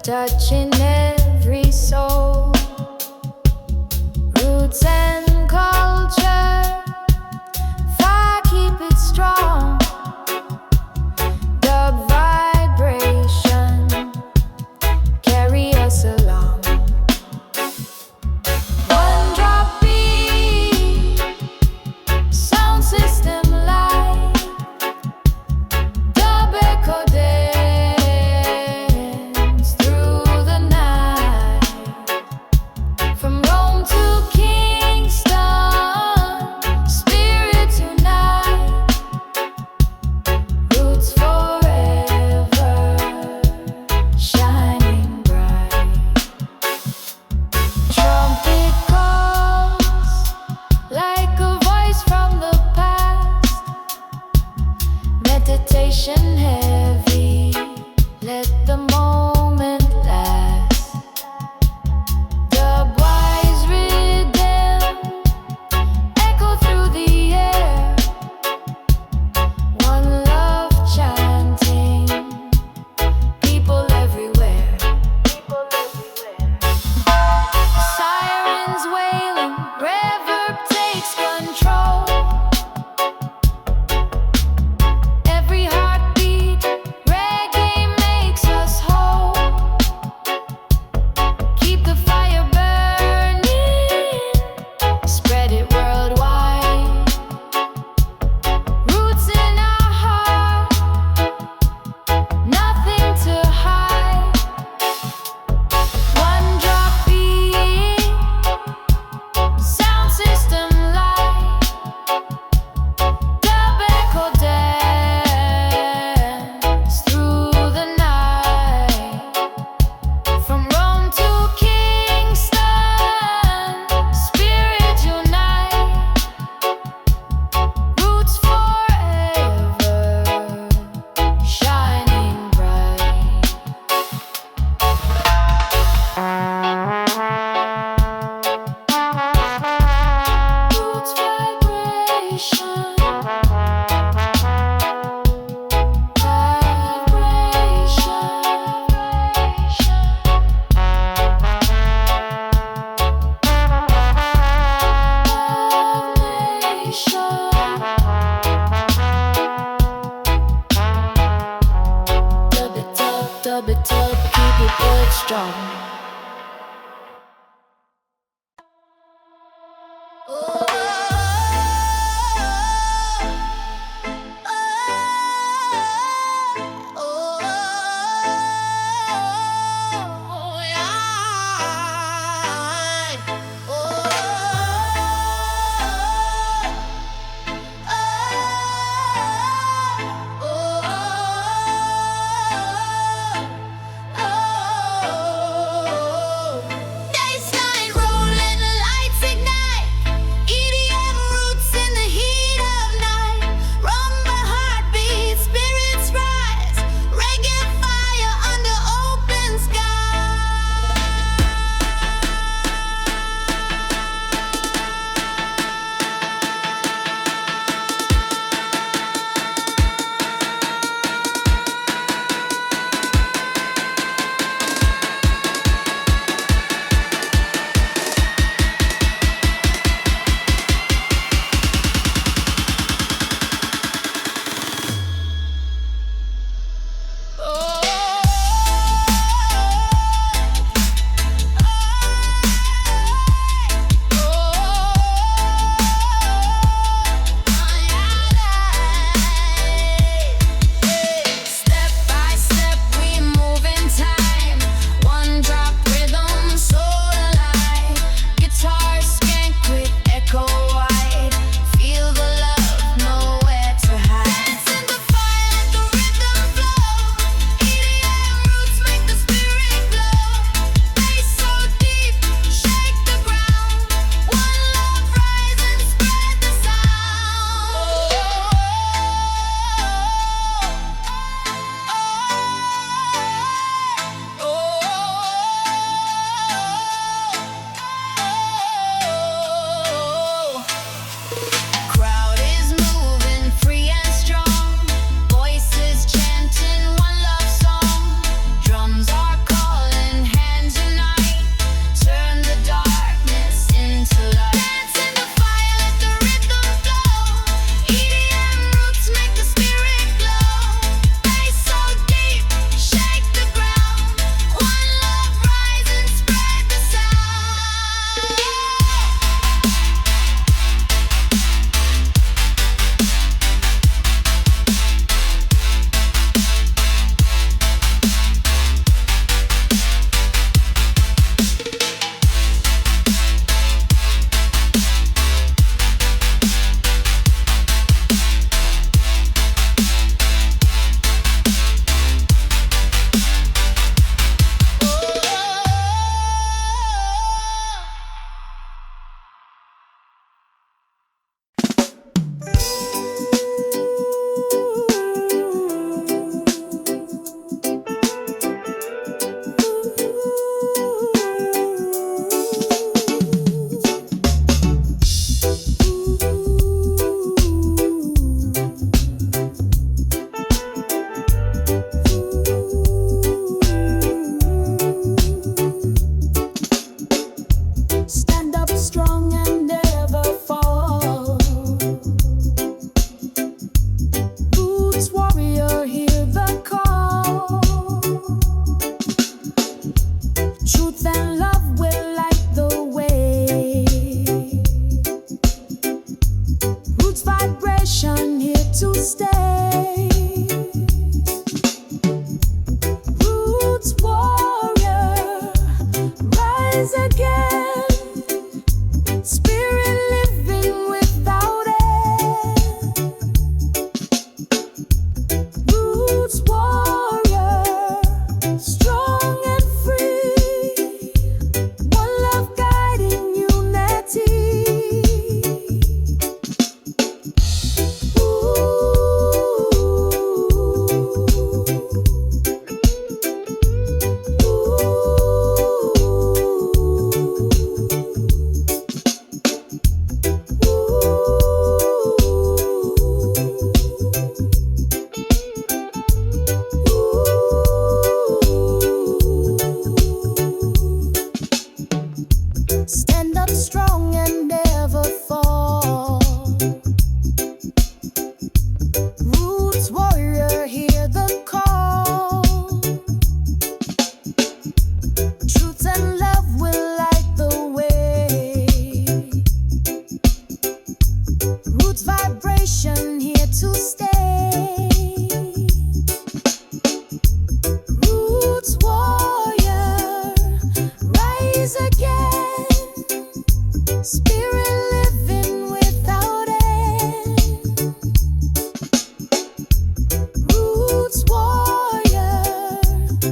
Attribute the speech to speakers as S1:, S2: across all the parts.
S1: touching every soul, roots and culture, fire keep it strong, dub vibration, carry us along. One drop beat, sound system live, dub echo dance through the night. rub it up, keep it good strong.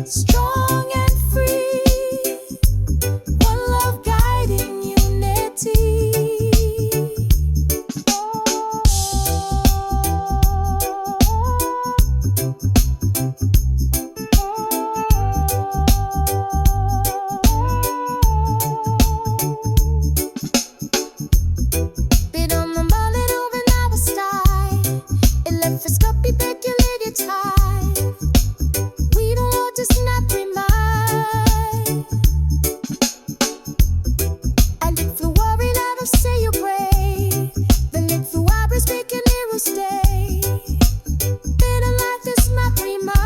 S1: strong and free. One love guiding unity. Bit on the mullet over now a style. It left for scuppy peculiar time. We don't want to snap remind. And if the worry let us say you pray, then if the wires make an arrow stay. Better life is not remind.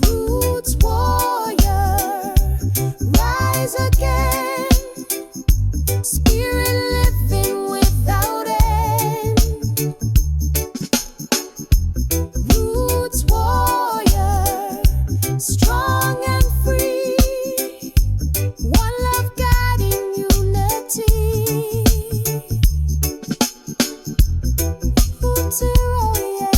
S1: Roots warrior, rise again. Spirit living without end. Roots warrior, strong and free. One love guiding unity. Roots warrior,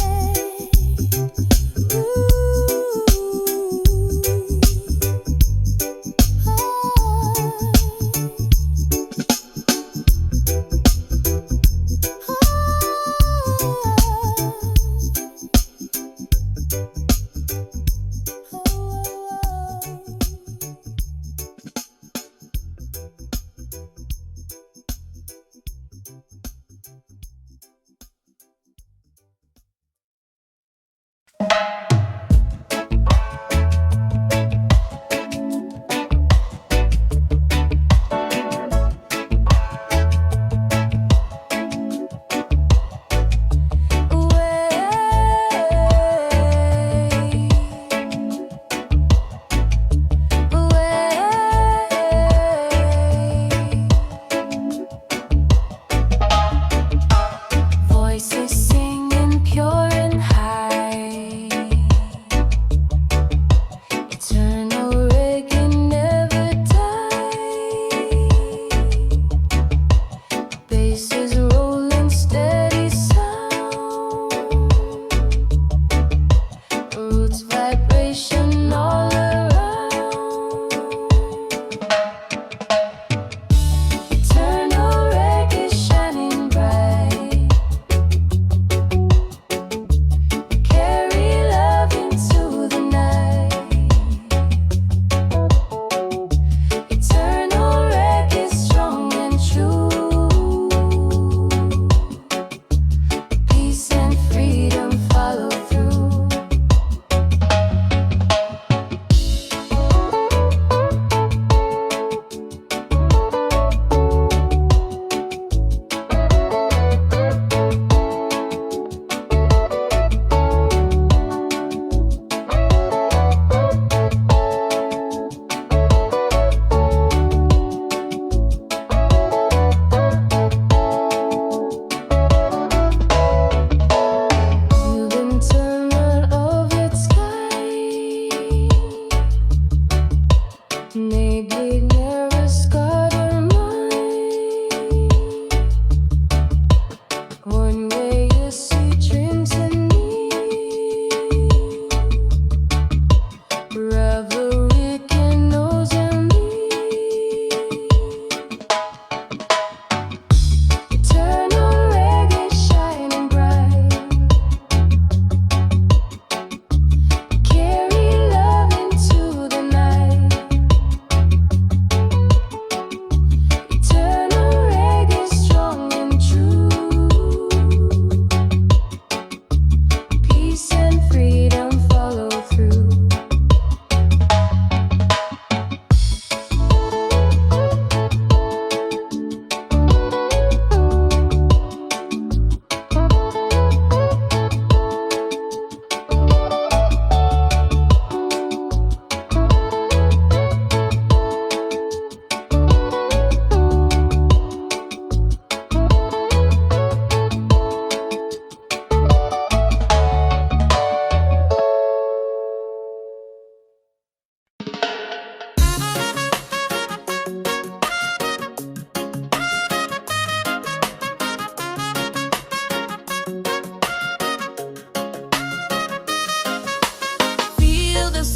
S1: voices singing pure and high.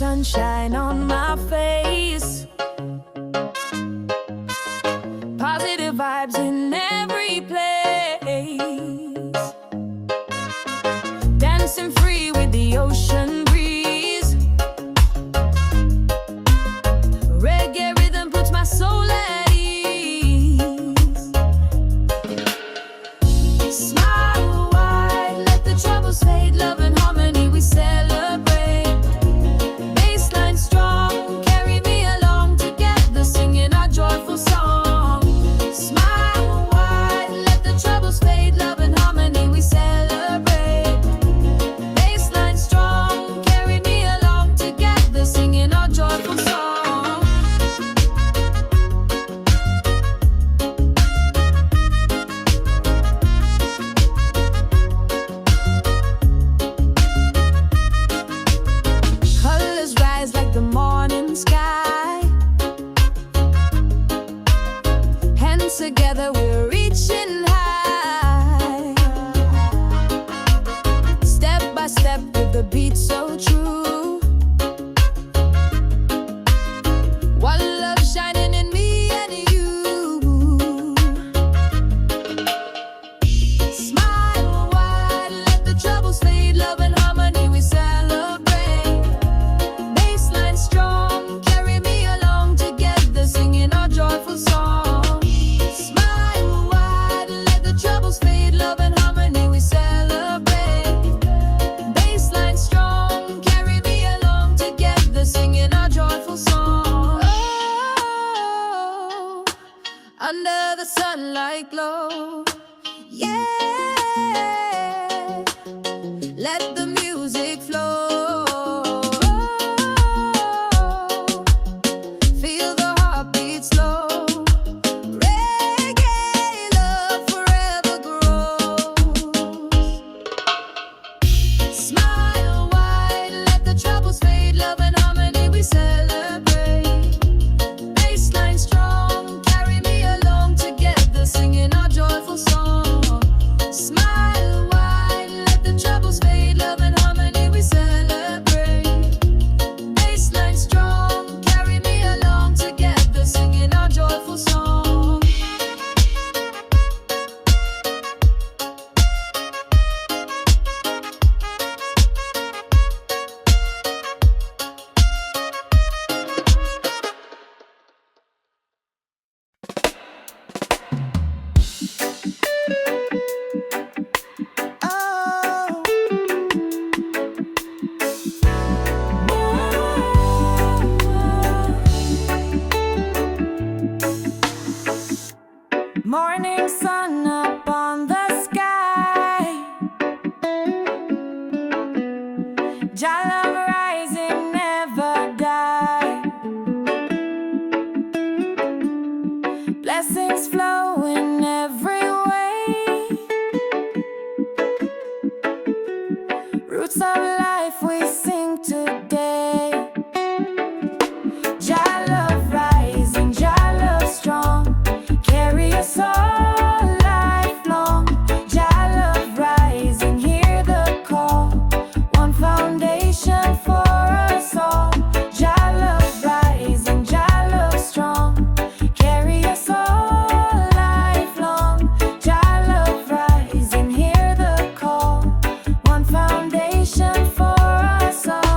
S1: sunshine on my face. Positive vibes in every place. Dancing free with the ocean breeze. Reggae rhythm puts my soul at ease. Smile wide, let the troubles fade. Love and harmony we celebrate. Bassline strong, carry me along together, singing our joyful song. Smile wide, let the troubles fade. Love and harmony we celebrate. Bassline strong, carry me along together, singing our joyful song. Colors rise like the morning sky. Hands together, we're reaching high. Step by step with the beat so true. One love shining in me and you. Smile wide, let the troubles fade. Love and harmony we celebrate. Bassline strong, carry me along together, singing our joyful song. Smile wide, let the troubles fade. Love and harmony we celebrate. Bassline strong, carry me along together, singing our joyful song. Oh, under the sunlight glow, yeah. Let the music flow. Feel the heartbeat slow. Reggae love forever grows. Smile wide, let the troubles fade. Love and harmony we celebrate. Bassline strong, carry me along together, singing our joyful song. Smile wide, let the troubles fade. Love and harmony we celebrate. Bassline strong, carry me along together, singing our joyful song. Morning sun up on the sky. Jah love rising, never die. Blessings flowing every way. Roots of life we sing today. Jah love rising, Jah love strong. Carry us all lifelong. Jah love rising, hear the call. One foundation for us all. Jah love rising, Jah love strong. Carry us all lifelong. Jah love rising, hear the call. One foundation for us all.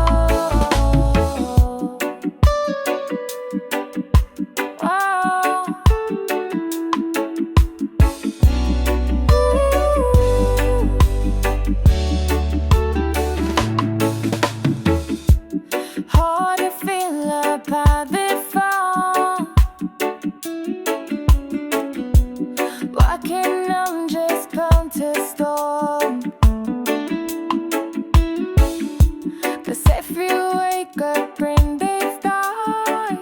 S1: How do you feel about the fall? Walking on just come to storm. 'Cause if you wake up in this dark,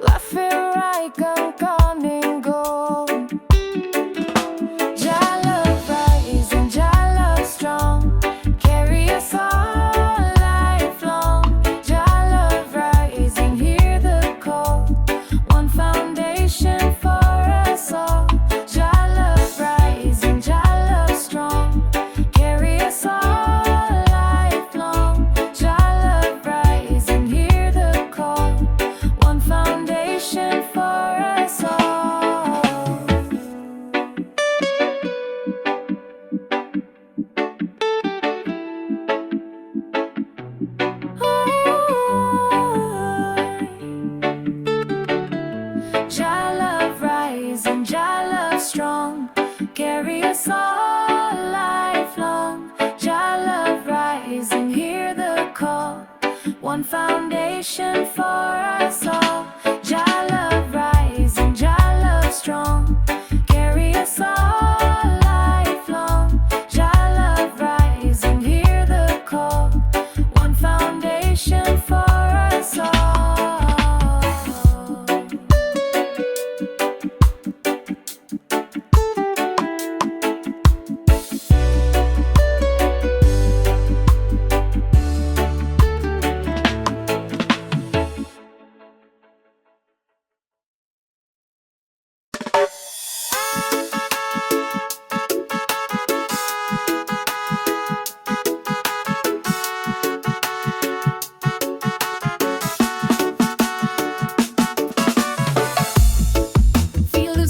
S1: life feel like I'm coming gold. Jah love rising, Jah love strong. Carry us all lifelong. Jah love rising, hear the call. One foundation for us all. Jah love rising, Jah love strong. Carry us all lifelong. foundation for us all. Jah love rising, Jah love strong, carry us all lifelong. Jah love rising, hear the call, one foundation for us all.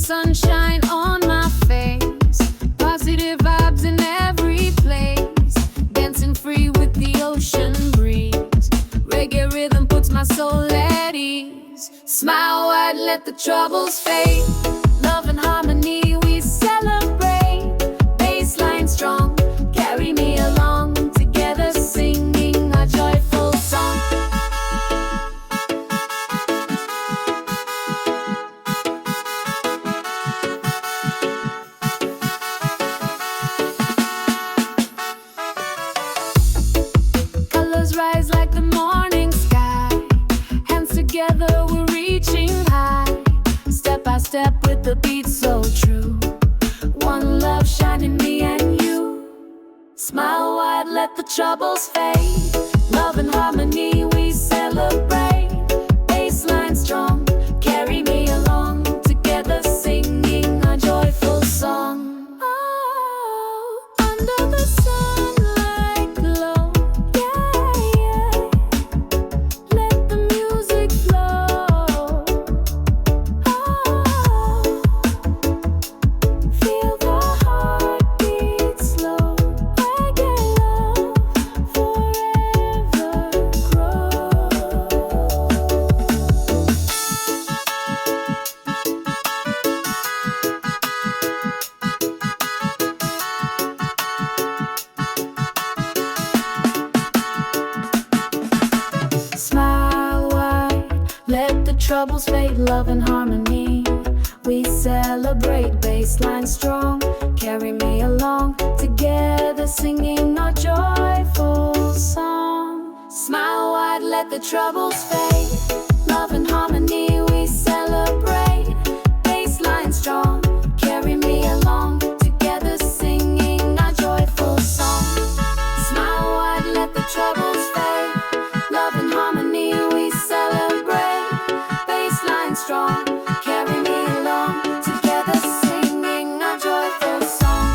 S2: Sunshine on my face, positive vibes in every place, dancing free with the ocean breeze. Reggae rhythm puts my soul at ease. Smile wide, let the troubles fade. Love and harmony we celebrate. Bassline strong, carry me along, together singing a joyful song. Rise like the morning sky, hands together we're reaching high, step by step with the beat so true, one love shining me and you. Smile wide, let the troubles fade. Love and harmony we celebrate. Bassline strong, carry me along, together singing a joyful song. Oh, under the sunlight glow, let the music flow. Oh, feel the heartbeat slow. Reggae love forever grow. Smile wide, let the troubles fade. Love and harmony we celebrate. Bassline strong, carry me along, together singing our joyful song. Smile wide, let the troubles fade. Love and harmony we celebrate. Bassline strong, carry me along, together singing our joyful song. Smile wide, let the troubles fade. Love and harmony we celebrate. Bassline strong, carry me along, together singing our joyful song.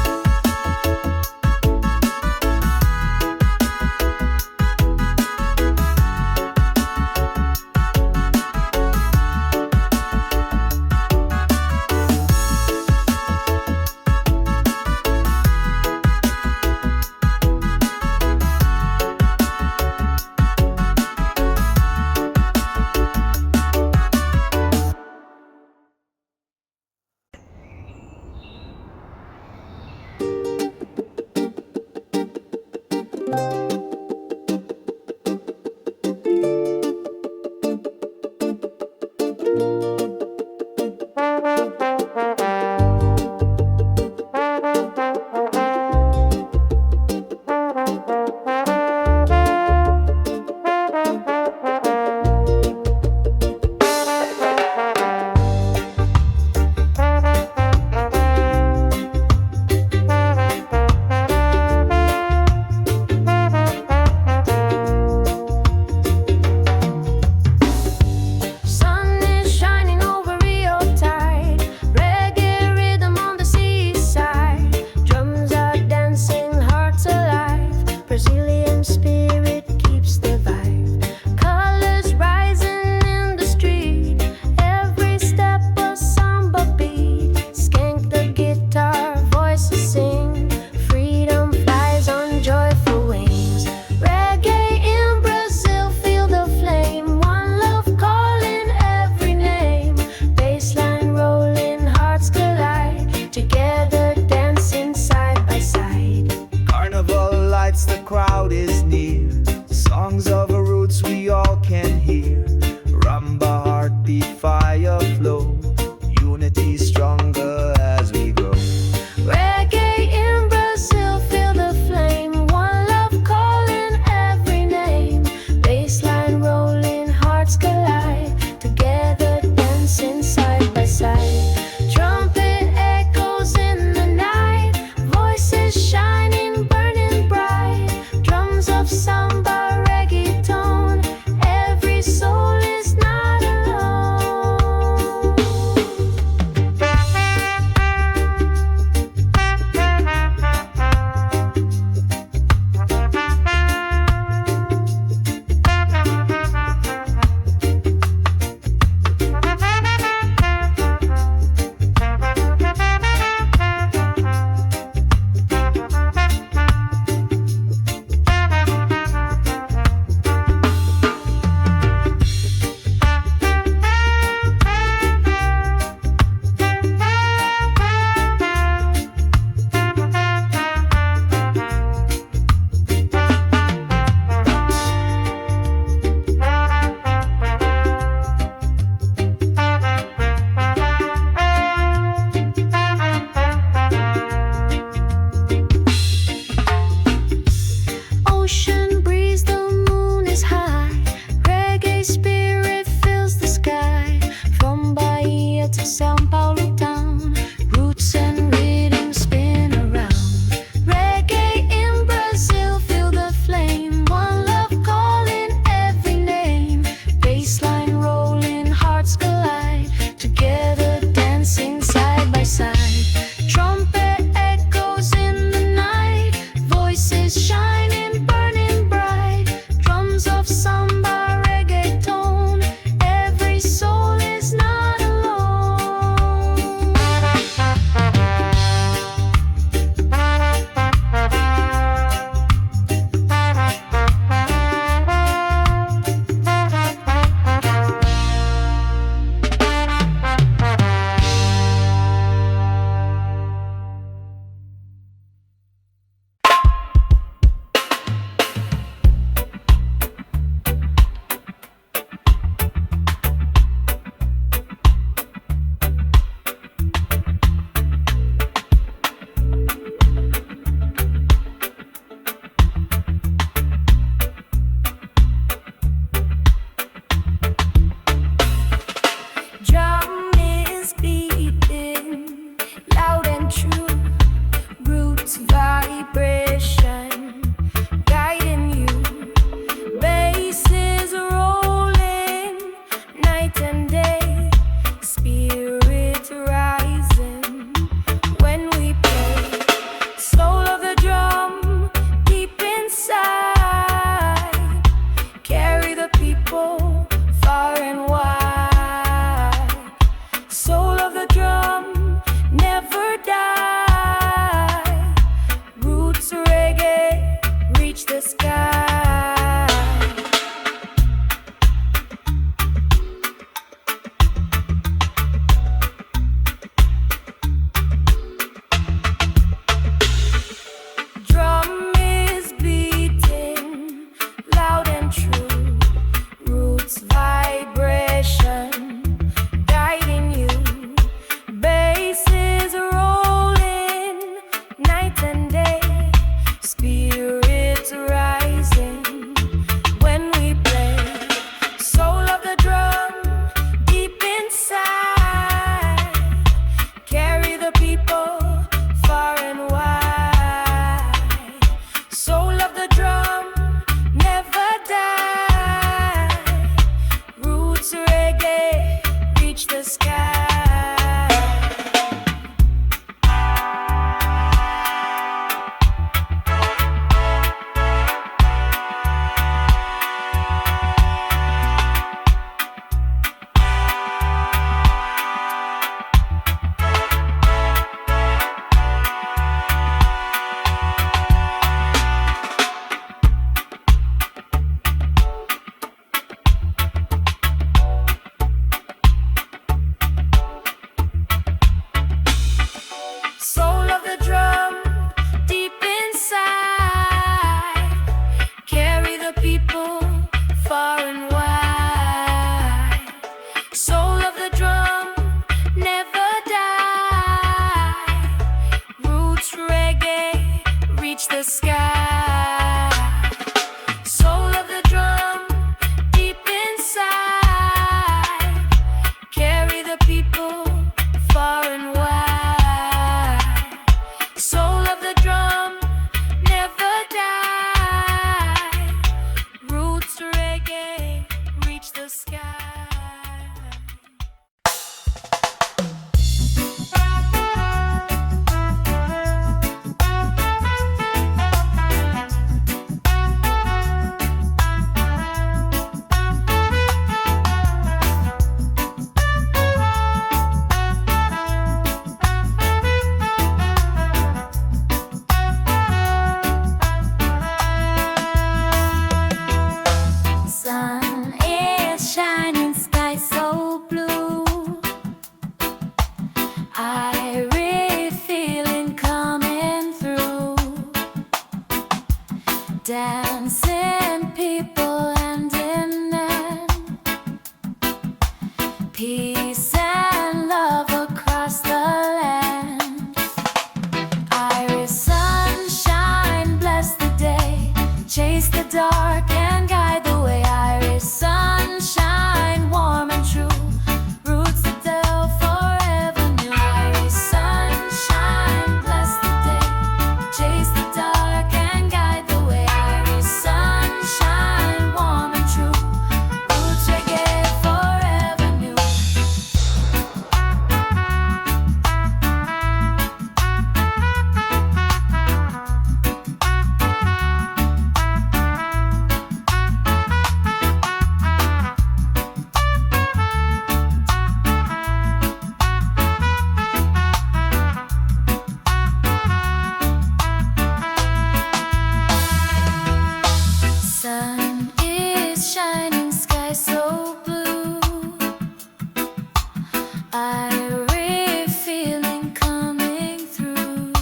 S3: Songs of our roots we all can hear. Rumba heartbeat, fire flow. Unity stronger as we grow.
S2: Reggae in Brazil, feel the flame. One love calling every name. Bassline rolling, hearts collide. Together dancing side by side. Trumpet echoes in the night. Voices shining, burning bright. Drums of samba, reggaeton. Every soul dancing people hand in hand, peace and love across the land. Irie sunshine, bless the day, chase the dark and guide the way. Irie sunshine, warm and true, roots that tell forever new. Irie sunshine, bless the day, chase the dark and guide the way. Irie sunshine, warm and true, roots reggae forever new. Sun is shining, sky so blue. Irie feeling coming through.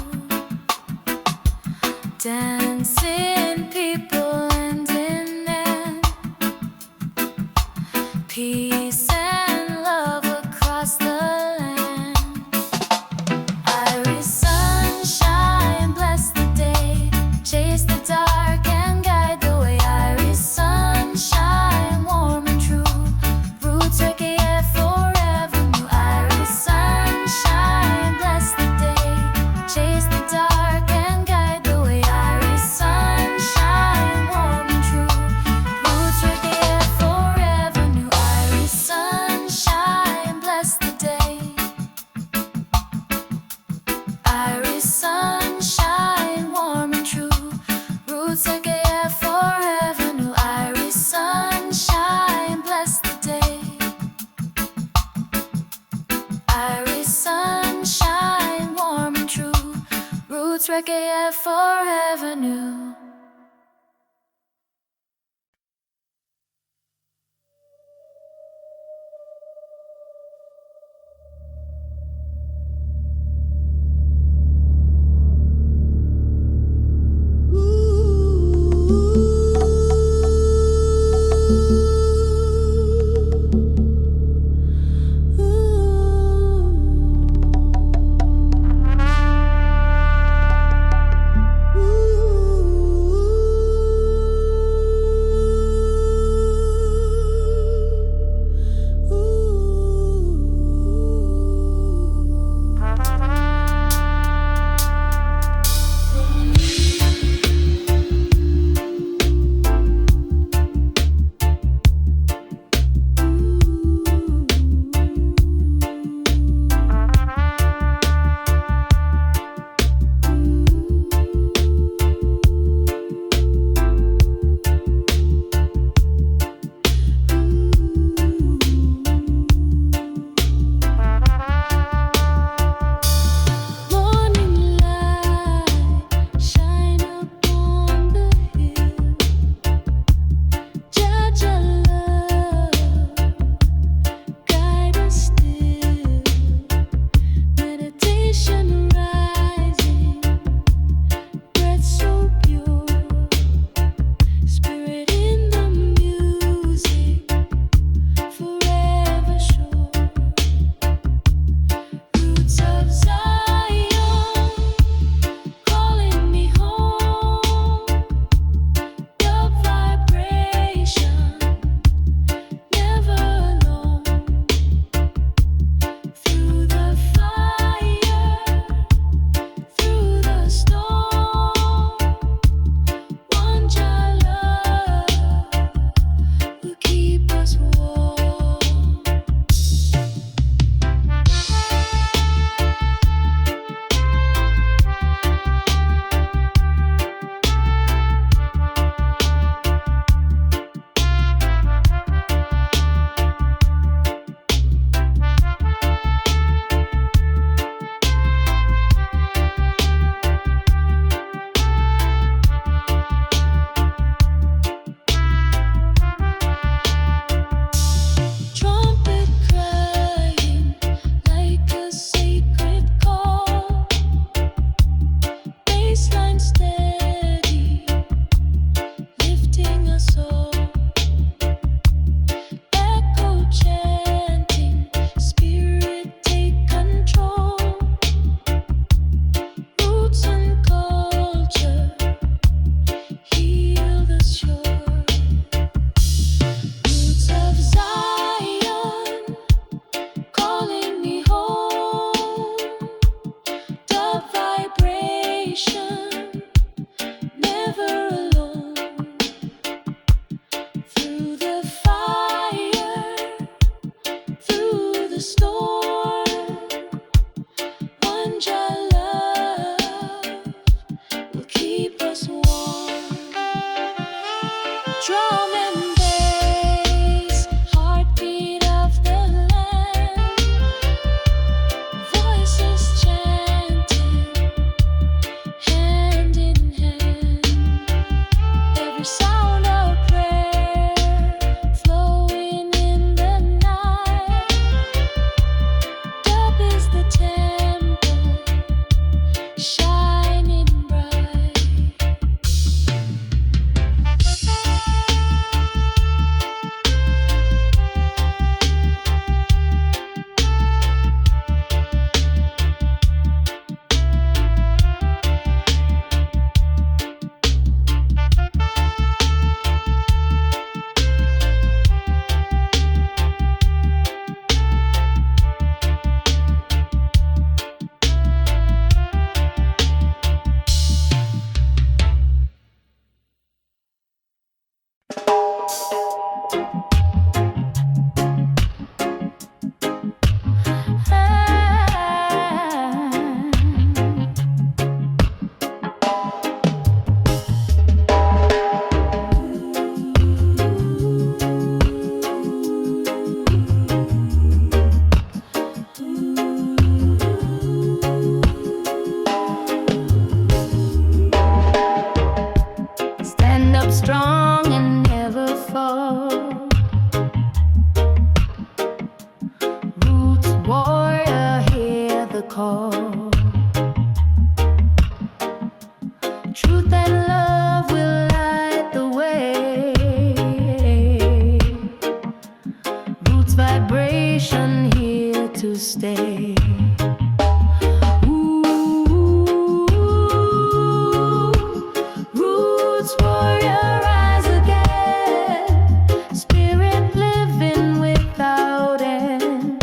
S2: Dancing people hand in hand, peace and love across the land. Irie sunshine, bless the day, chase the dark and guide the way. Irie sunshine, warm and true, roots reggae forever new. Irie sunshine, bless the day, chase the dark and guide the way. Irie sunshine, warm and true, roots reggae forever new. Irie sunshine, bless the day. Irie sunshine, warm and true, roots reggae forever new. Irie sunshine, bless the day. Irie sunshine, warm and true, roots reggae forever new. Drum and bass, heartbeat of the land, voices chanting, hand in hand. Every sound of prayer flowing in the night. Dub is the temple, shining bright. Stand up strong and never fall. Roots warrior, hear the call. Truth and love will light the way. Roots vibration here to stay. Roots warrior, rise again. Spirit living without end.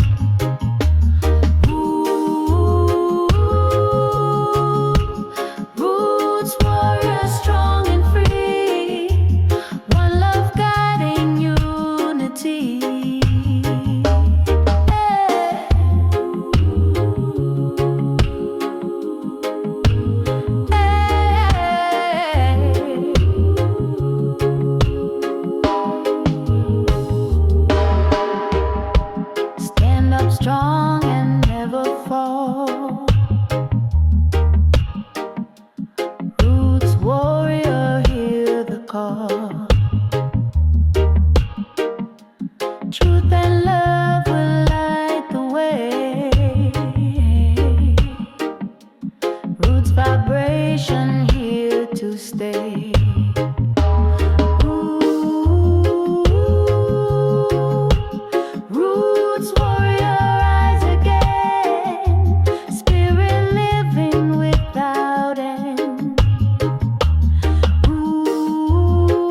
S2: Roots warrior, strong and free. One love guiding unity. Stand up strong and never fall. Roots warrior, hear the call. Truth and love will light the way. Roots vibration here to stay. Roots warrior, rise again. Spirit living without end. Roots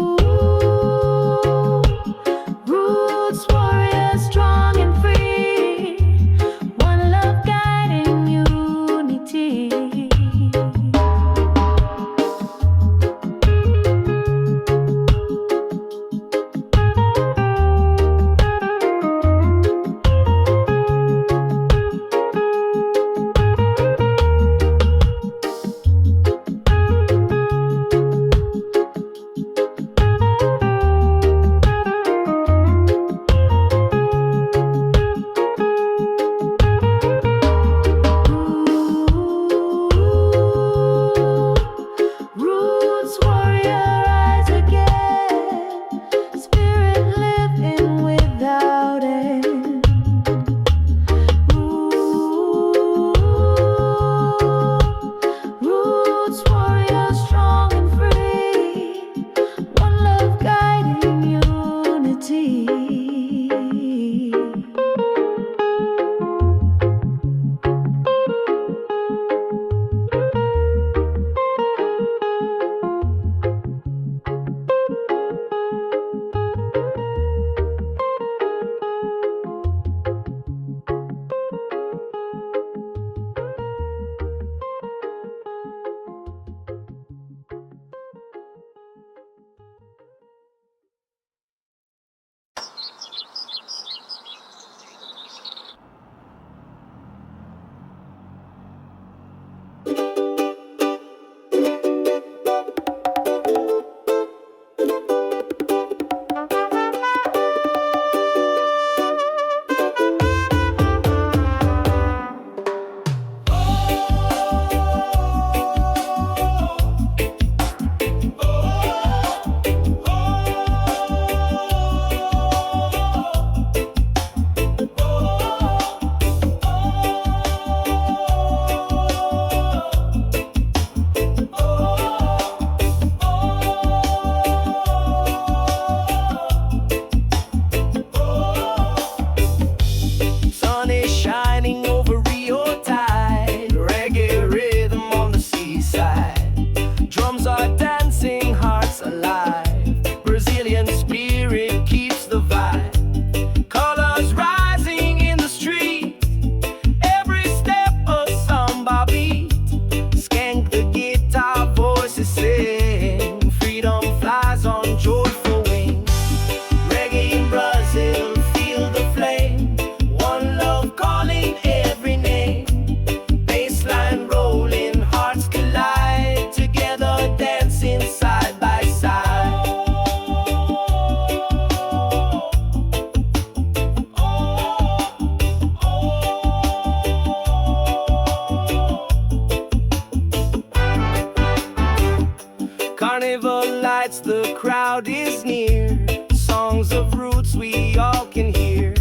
S3: river lights, the crowd is near. Songs of roots we all can hear.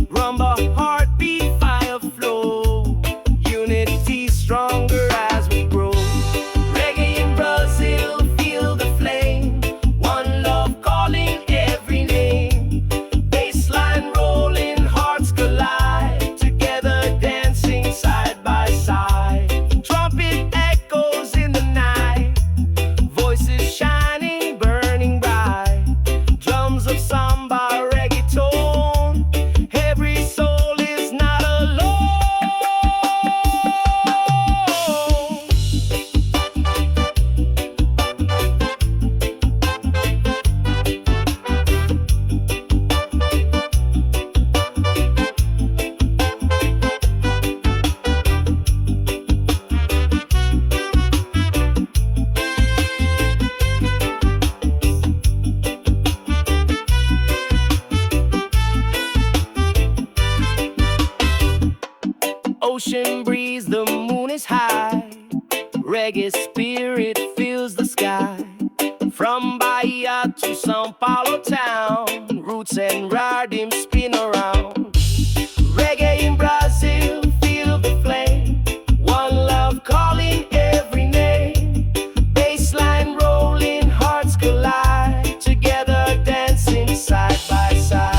S3: Rumba, heartbeat, fire flow. Unity stronger as we grow. Reggae in Brazil, feel the flame. One love calling every name. Bassline rolling, hearts collide. Together dancing side by side. Trumpet echoes in the night. Voices shining, burning bright. Drums of samba, reggaeton. Every soul is not alone. Ocean breeze, the moon is high. Reggae spirit fills the sky. From Bahia to Sao Paulo town, roots and rhythm spin around. Reggae in Brazil, feel the flame. One love calling every name. Bassline rolling, hearts collide. Together dancing side by side.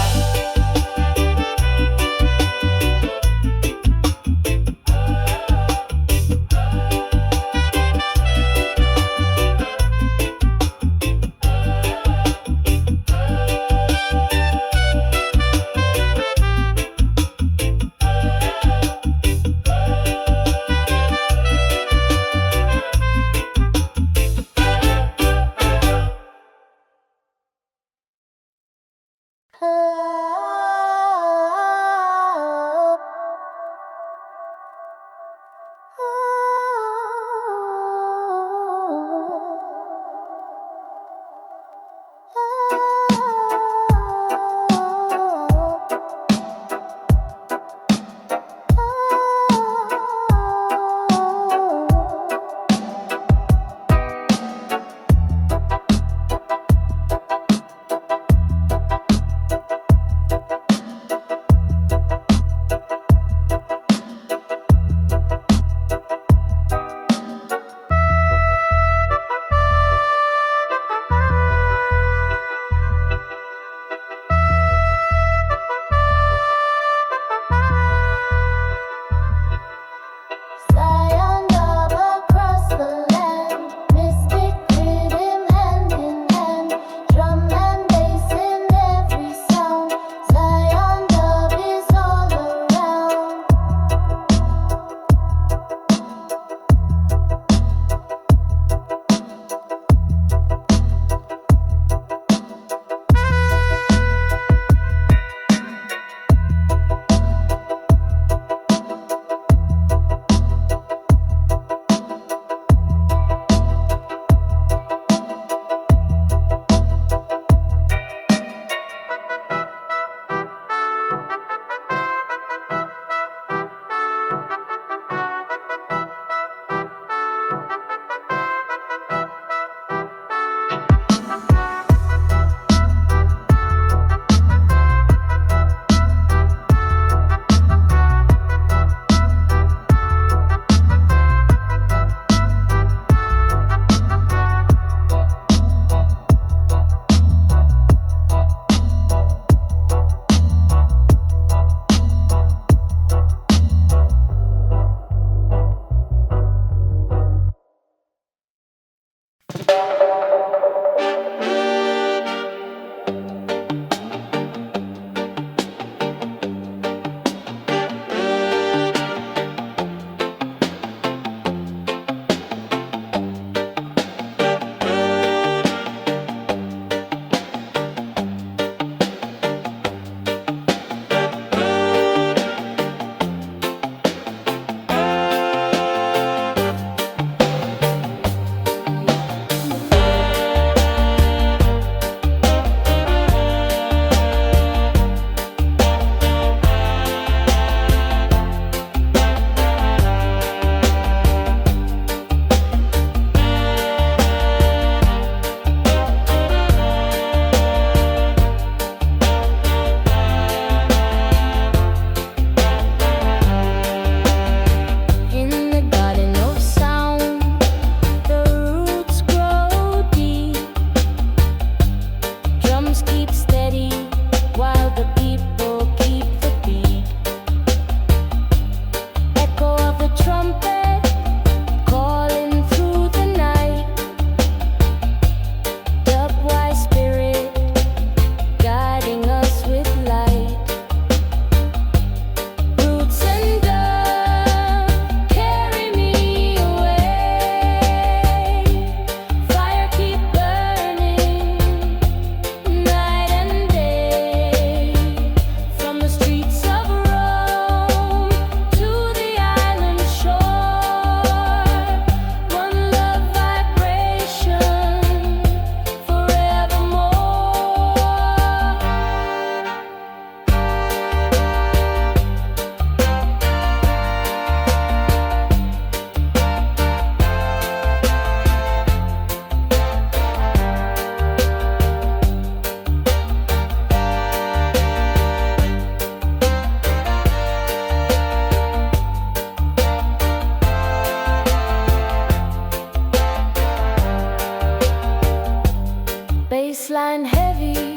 S2: Baseline heavy,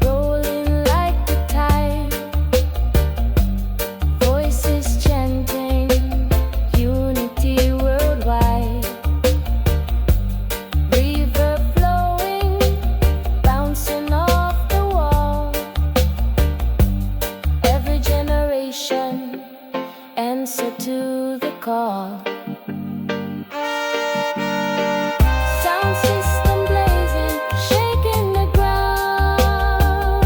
S2: rolling like the tide. Voices chanting, unity worldwide. River flowing, bouncing off the wall. Every generation answer to the call. Sound system blazing, shaking the ground.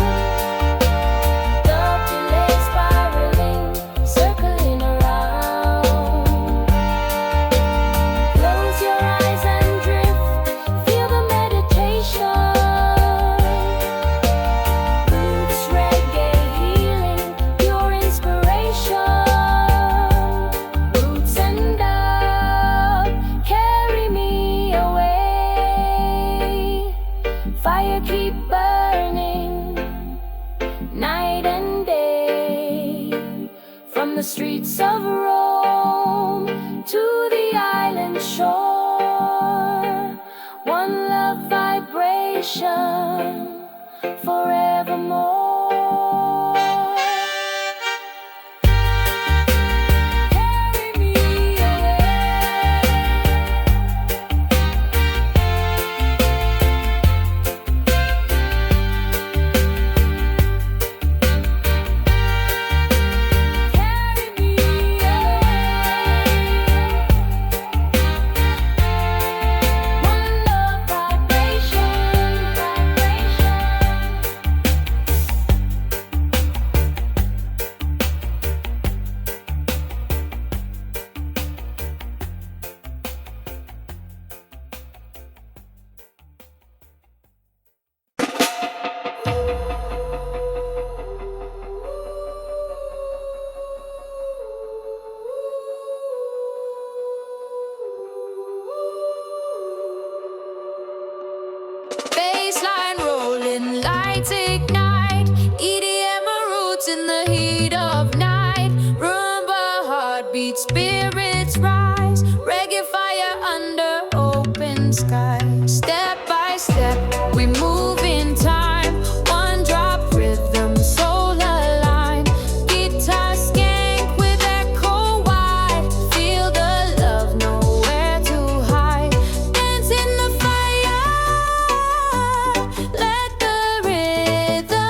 S2: The delay spiraling, circling around. Close your eyes and drift, feel the meditation. Roots reggae healing, pure inspiration. Roots and up, carry me away. Fire keep burning, night and day. From the streets of Rome to the island shore. One love vibration forevermore. Carry me away. Carry me away. One love vibration. Baseline rolling, lights ignite. EDM roots in the heat of night. Rumba heartbeat, spirits rise. Reggae fire under open sky. Step by step, we move in time. One drop rhythm, soul aligned. Guitar skank with echo wide. Feel the love, nowhere to hide. Dance in the fire, let the rhythm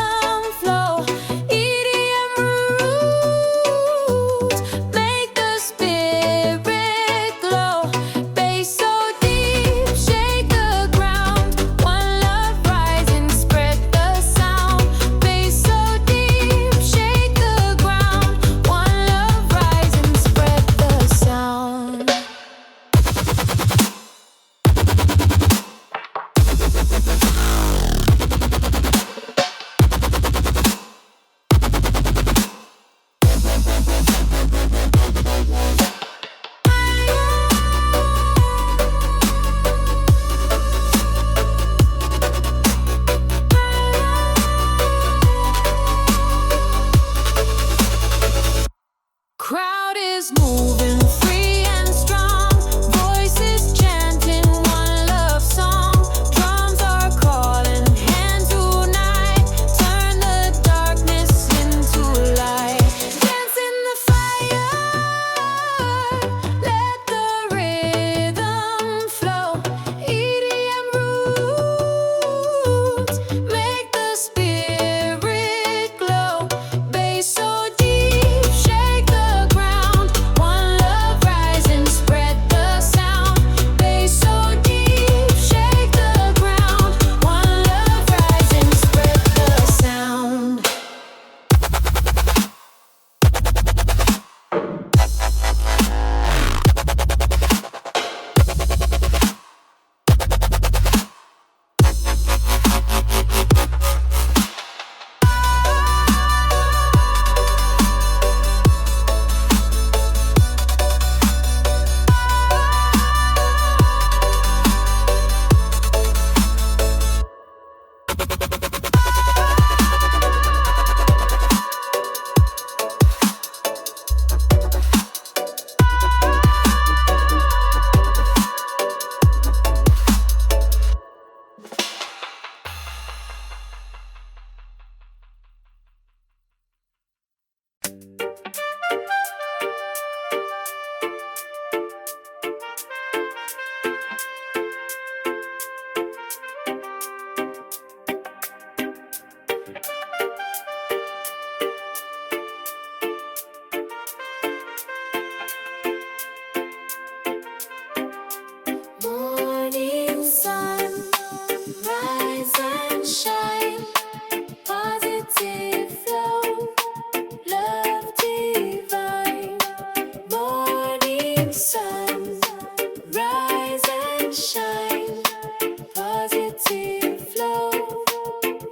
S2: uplifting flow,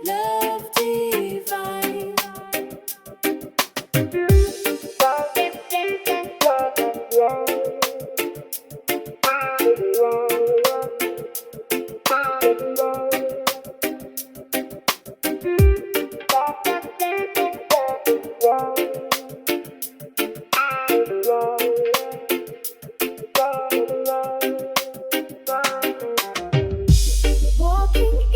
S2: love divine. Walking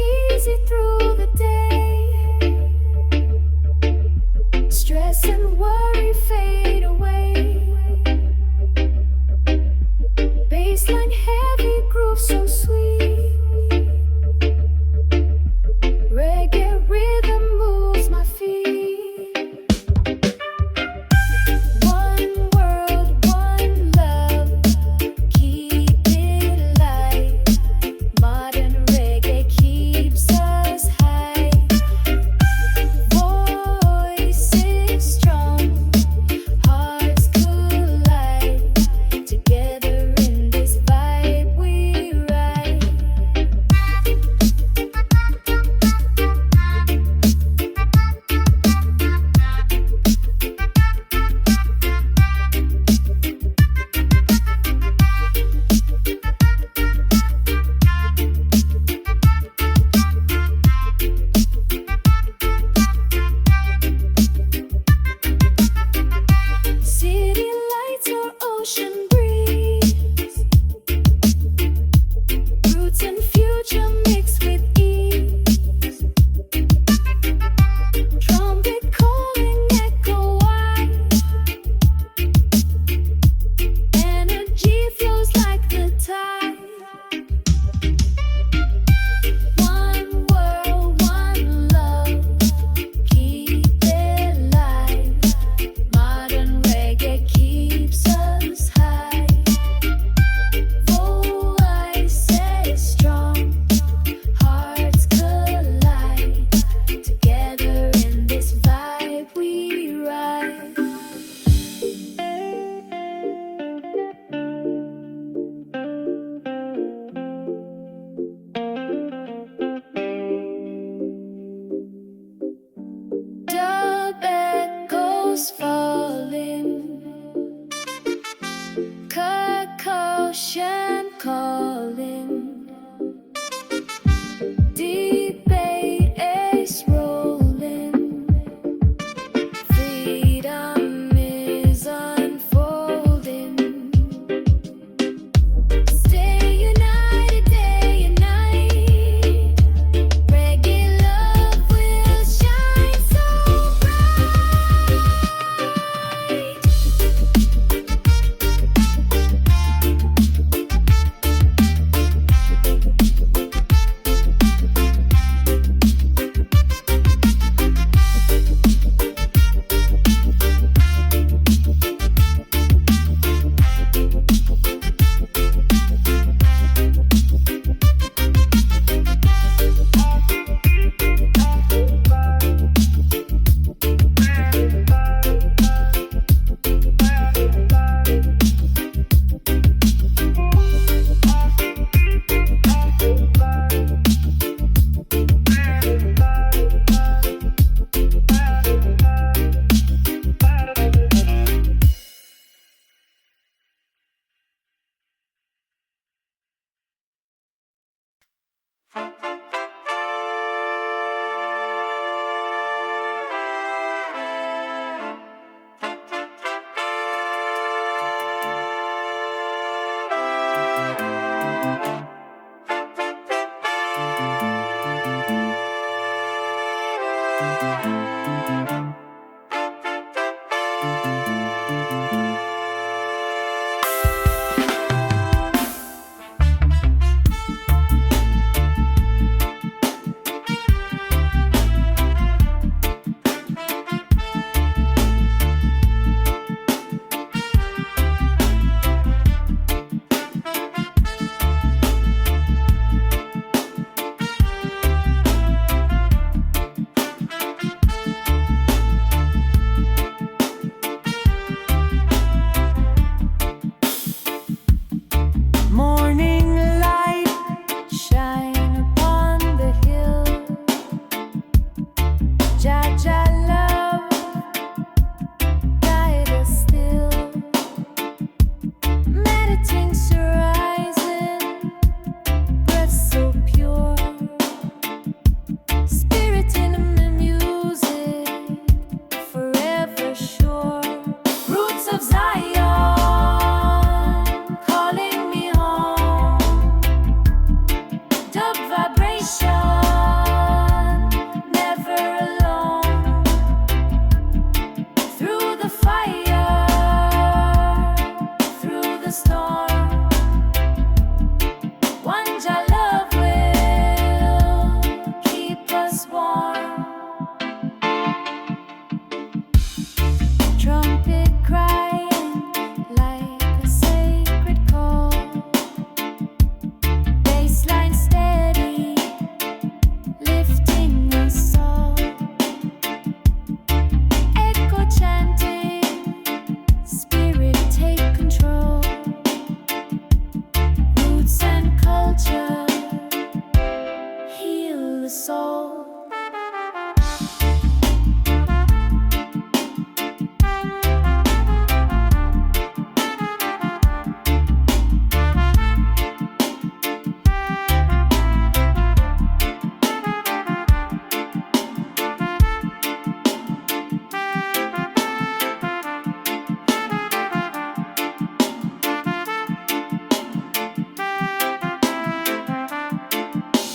S2: the soul.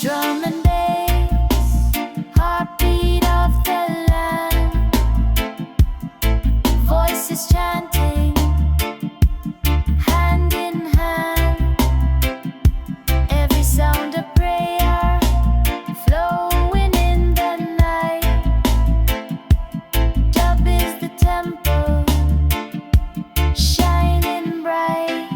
S2: Drum and bass, heartbeat of the land, voices chanting, hand in hand, every sound a prayer, flowing in the night. Dub is the temple, shining bright.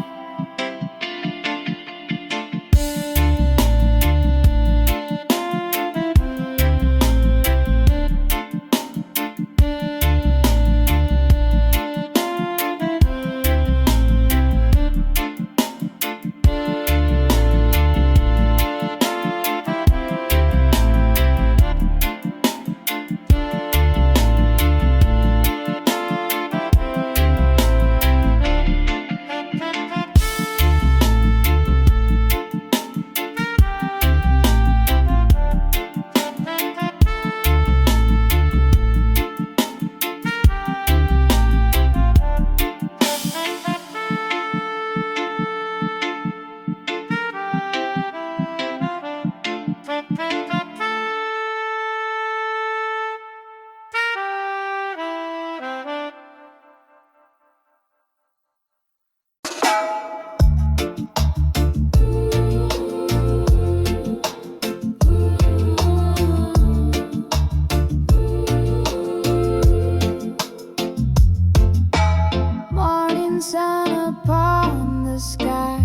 S2: Morning sun upon the sky,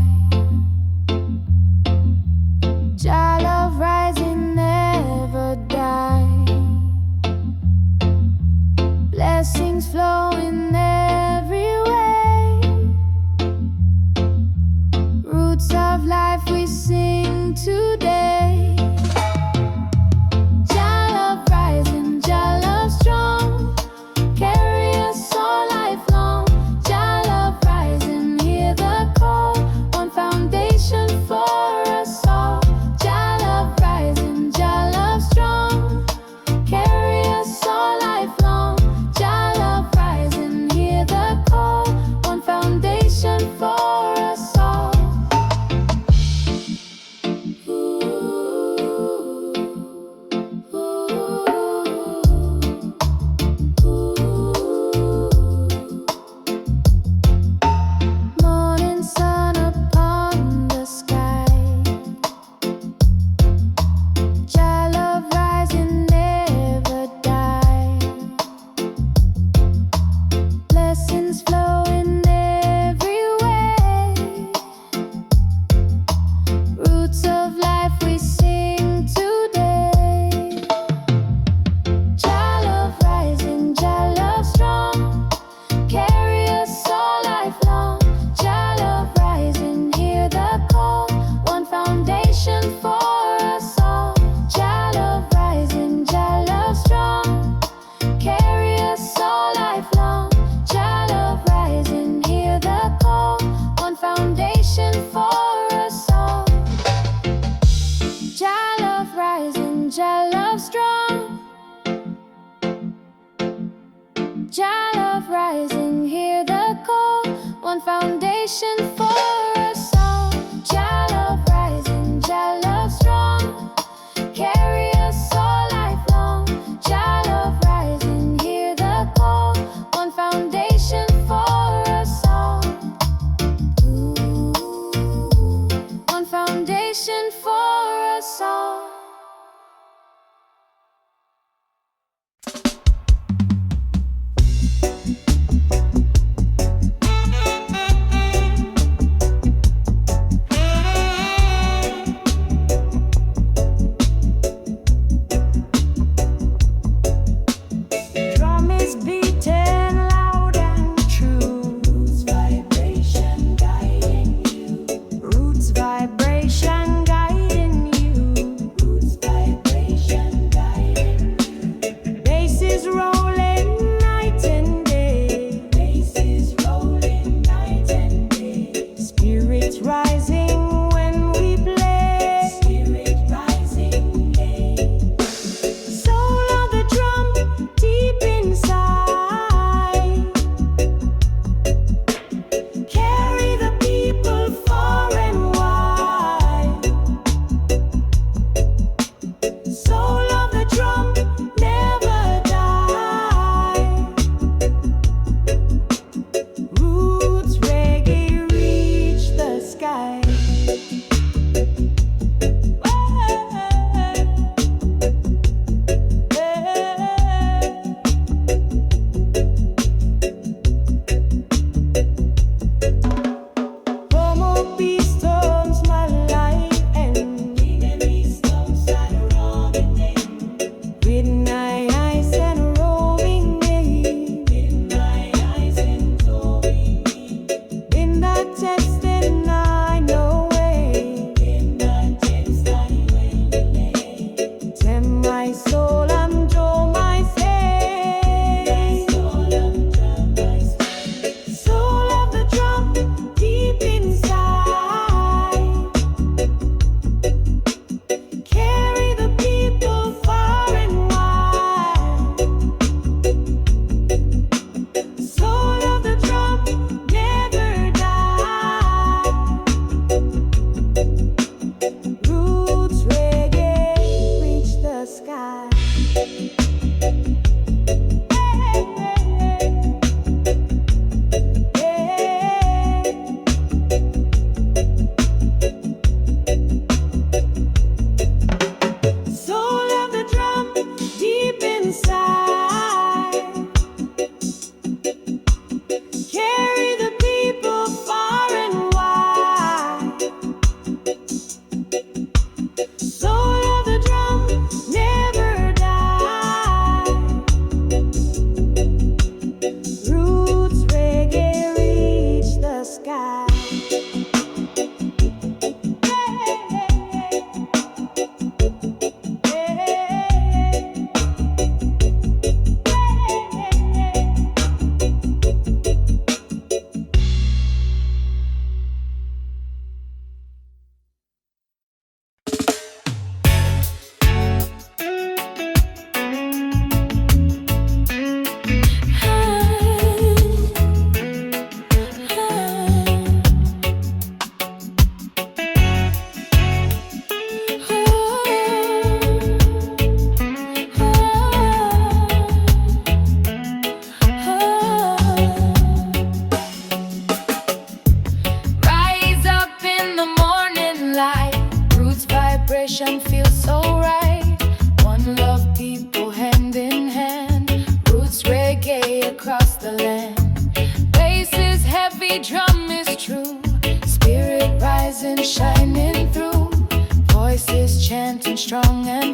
S2: Jah love rising, never die. Blessings flowing every way, roots of life we sing today. Jah love rising, Jah love strong, carry us all lifelong. Jah love rising, hear the call, one foundation for us all. Jah love rising, Jah love strong, carry us all lifelong. Jah love rising, hear the call, one foundation for us all. Morning sun upon the sky, Jah love rising, never die. Blessings flowing every way, roots of life we sing today. Jah love rising, Jah love strong, carry us all lifelong. Jah love rising, hear the call, one foundation for us all. Jah love rising, Jah love strong, carry us all lifelong. Jah love rising, hear the call, one foundation for us all. Jah love rising, Jah love strong, Jah love rising, hear the call, one foundation for us all. Jah love rising, Jah love strong, carry us all lifelong. Jah love rising, hear the call, one foundation for us all. One foundation for us all.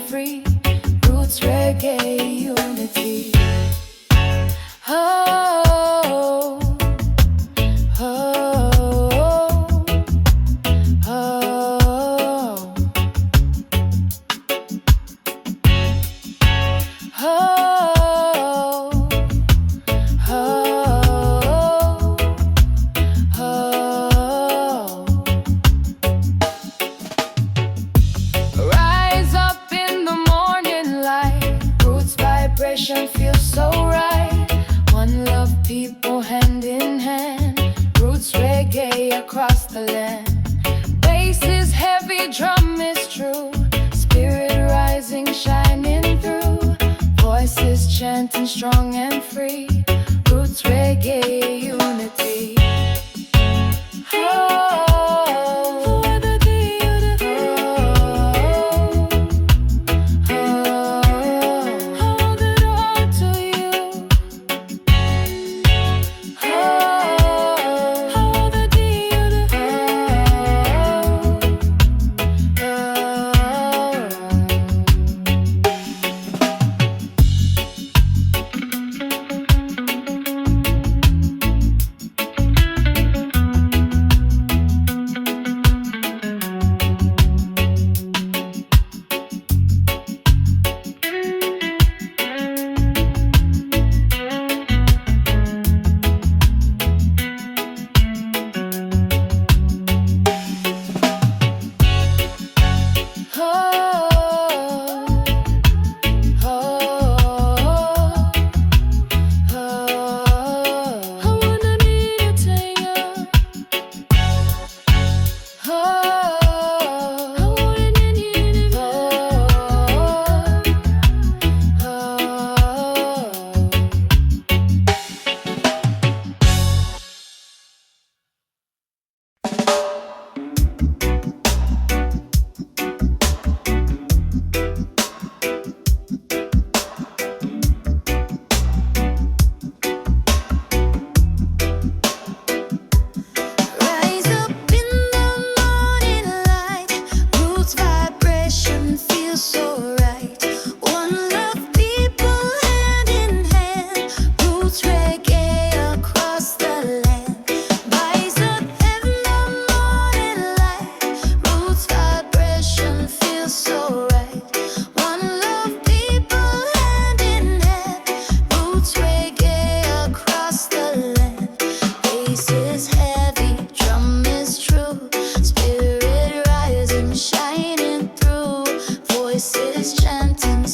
S2: free. Roots reggae unity. Oh, oh, oh, oh, oh. Rise up in the morning light. Roots vibration feels so right. One love, people hand in hand. Roots reggae across the land. Bass is heavy, drum is true. Spirit rising, shining through. Voices chanting strong and free. Roots reggae unity. Oh, hold it all to you. Hold the rise up in the morning light. Roots vibration feels so right. One love, people hand in hand. Roots reggae across the land. Rise up in the morning light. Roots vibration feels so right. One love, people hand in hand. Roots reggae across the land. Bass is heavy, drum is true. Spirit rising, shining through. Voices chanting.